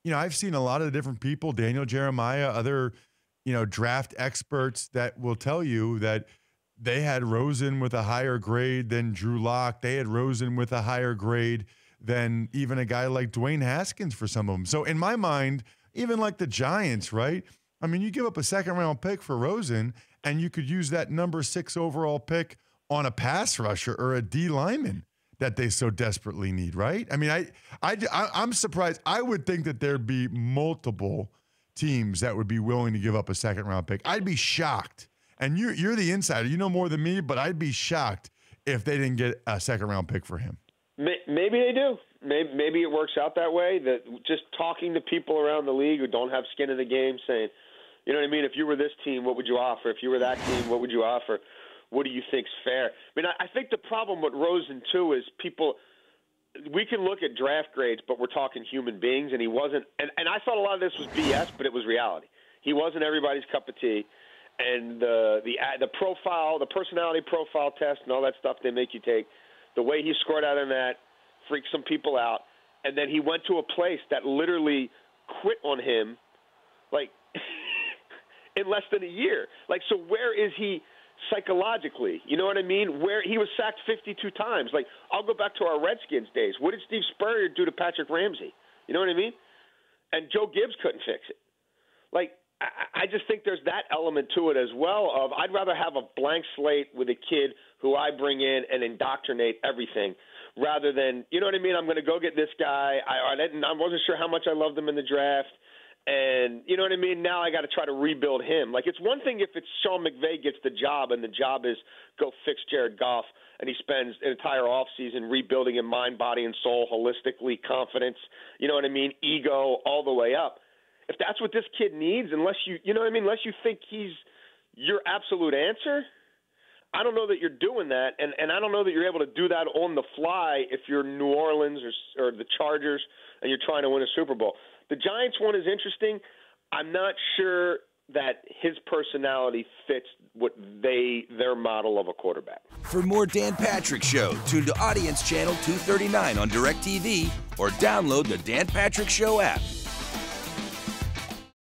I've seen a lot of different people, Daniel Jeremiah, other, draft experts that will tell you that they had Rosen with a higher grade than Drew Lock. They had Rosen with a higher grade than even a guy like Dwayne Haskins for some of them. So in my mind, even like the Giants, right? I mean, you give up a second-round pick for Rosen, and you could use that number 6 overall pick on a pass rusher or a D lineman that they so desperately need, right? I mean, I'm surprised. I would think that there'd be multiple teams that would be willing to give up a second-round pick. I'd be shocked. And you're the insider. You know more than me, but I'd be shocked if they didn't get a second-round pick for him. Maybe they do. Maybe it works out that way, that just talking to people around the league who don't have skin in the game, saying, you know what I mean, if you were this team, what would you offer? If you were that team, what would you offer? What do you think's fair? I mean, I think the problem with Rosen, too, is we can look at draft grades, but we're talking human beings, and he wasn't. And I thought a lot of this was BS, but it was reality. He wasn't everybody's cup of tea. And the profile, the personality profile test and all that stuff they make you take, the way he scored out in that freaked some people out. And then he went to a place that literally quit on him, like, in less than a year. Like, so where is he psychologically? You know what I mean? Where he was sacked 52 times. Like, I'll go back to our Redskins days. What did Steve Spurrier do to Patrick Ramsey? You know what I mean? And Joe Gibbs couldn't fix it. Like, I just think there's that element to it as well of I'd rather have a blank slate with a kid who I bring in and indoctrinate everything rather than, you know what I mean, I'm going to go get this guy. I wasn't sure how much I loved him in the draft. And, you know what I mean, now I got to try to rebuild him. Like, it's one thing if it's Sean McVay gets the job and the job is go fix Jared Goff and he spends an entire offseason rebuilding him mind, body, and soul holistically, confidence, you know what I mean, ego all the way up. If that's what this kid needs, unless you know what I mean, unless you think he's your absolute answer, I don't know that you're doing that, and I don't know that you're able to do that on the fly if you're New Orleans or the Chargers and you're trying to win a Super Bowl. The Giants one is interesting. I'm not sure that his personality fits what their model of a quarterback. For more Dan Patrick Show, tune to Audience Channel 239 on DirecTV or download the Dan Patrick Show app.